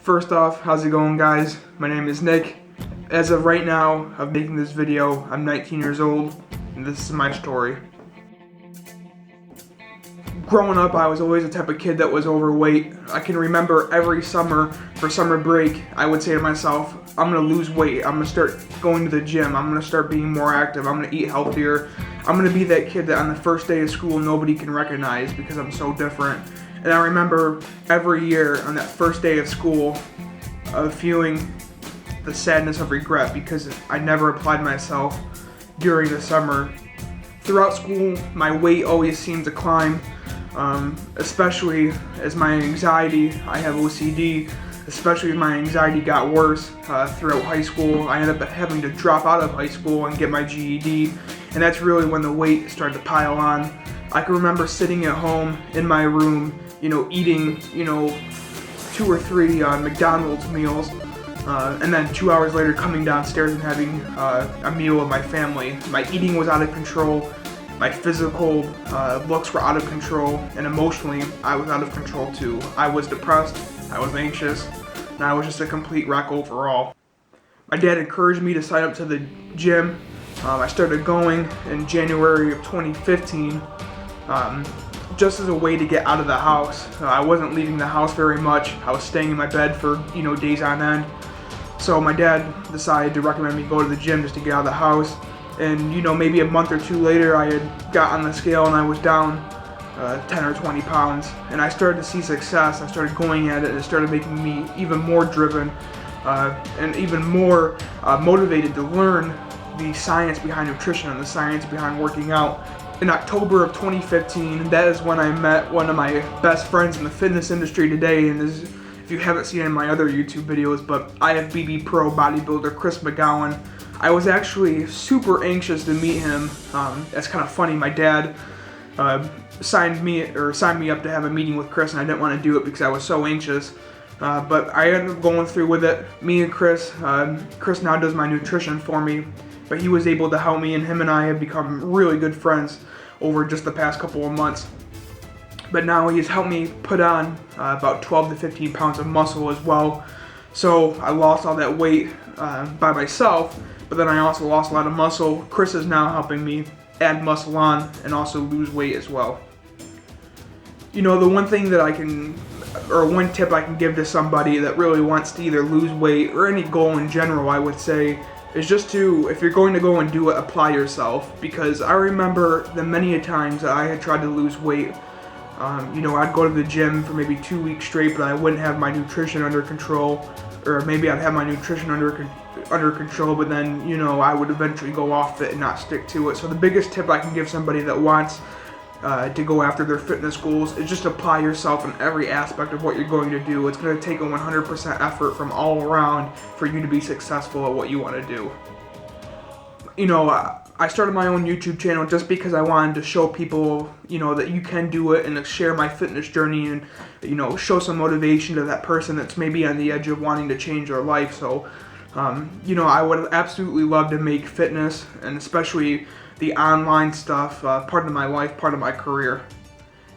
First off, how's it going, guys? My name is Nick. As of right now of making this video, I'm 19 years old, and this is my story. Growing up, I was always the type of kid that was overweight. I can remember every summer, for summer break, I would say to myself, I'm gonna lose weight, I'm gonna start going to the gym, I'm gonna start being more active, I'm gonna eat healthier. I'm gonna be that kid that on the first day of school nobody can recognize because I'm so different. And I remember every year on that first day of school feeling the sadness of regret because I never applied myself during the summer. Throughout school, my weight always seemed to climb, especially as my anxiety, I have OCD, especially as my anxiety got worse throughout high school. I ended up having to drop out of high school and get my GED, and that's really when the weight started to pile on. I can remember sitting at home in my room, eating, 2 or 3 McDonald's meals, and then 2 hours later coming downstairs and having a meal with my family. My eating was out of control, my physical looks were out of control, and emotionally I was out of control too. I was depressed, I was anxious, and I was just a complete wreck overall. My dad encouraged me to sign up to the gym. I started going in January of 2015. Just as a way to get out of the house. I wasn't leaving the house very much. I was staying in my bed for, days on end. So my dad decided to recommend me go to the gym just to get out of the house. And, maybe a month or 2 later, I had got on the scale and I was down 10 or 20 pounds. And I started to see success. I started going at it, and it started making me even more driven and even more motivated to learn the science behind nutrition and the science behind working out. In October of 2015, that is when I met one of my best friends in the fitness industry today, and this, if you haven't seen it in my other YouTube videos, but IFBB Pro bodybuilder Chris McGowan. I was actually super anxious to meet him. That's kind of funny. My dad signed me up to have a meeting with Chris, and I didn't want to do it because I was so anxious. But I ended up going through with it. Me and Chris now does my nutrition for me. But he was able to help me, and him and I have become really good friends over just the past couple of months. But now he's helped me put on about 12 to 15 pounds of muscle as well. So I lost all that weight by myself, but then I also lost a lot of muscle. Chris is now helping me add muscle on and also lose weight as well. The one thing that one tip I can give to somebody that really wants to either lose weight or any goal in general, I would say, is just to, if you're going to go and do it, apply yourself. Because I remember the many a times that I had tried to lose weight. I'd go to the gym for maybe 2 weeks straight, but I wouldn't have my nutrition under control. Or maybe I'd have my nutrition under control, but then, I would eventually go off it and not stick to it. So the biggest tip I can give somebody that wants to go after their fitness goals is just apply yourself in every aspect of what you're going to do. It's going to take a 100% effort from all around for you to be successful at what you want to do. I started my own YouTube channel just because I wanted to show people, that you can do it, and to share my fitness journey and, show some motivation to that person that's maybe on the edge of wanting to change their life. So, I would absolutely love to make fitness, and especially the online stuff, part of my life, part of my career.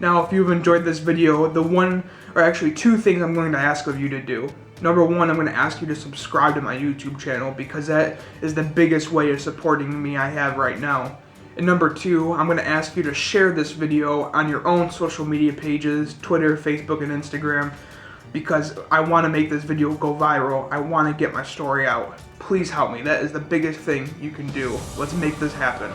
Now, if you've enjoyed this video, two things I'm going to ask of you to do. Number one, I'm going to ask you to subscribe to my YouTube channel because that is the biggest way of supporting me I have right now. And number two, I'm going to ask you to share this video on your own social media pages, Twitter, Facebook, and Instagram, because I want to make this video go viral. I want to get my story out. Please help me. That is the biggest thing you can do. Let's make this happen.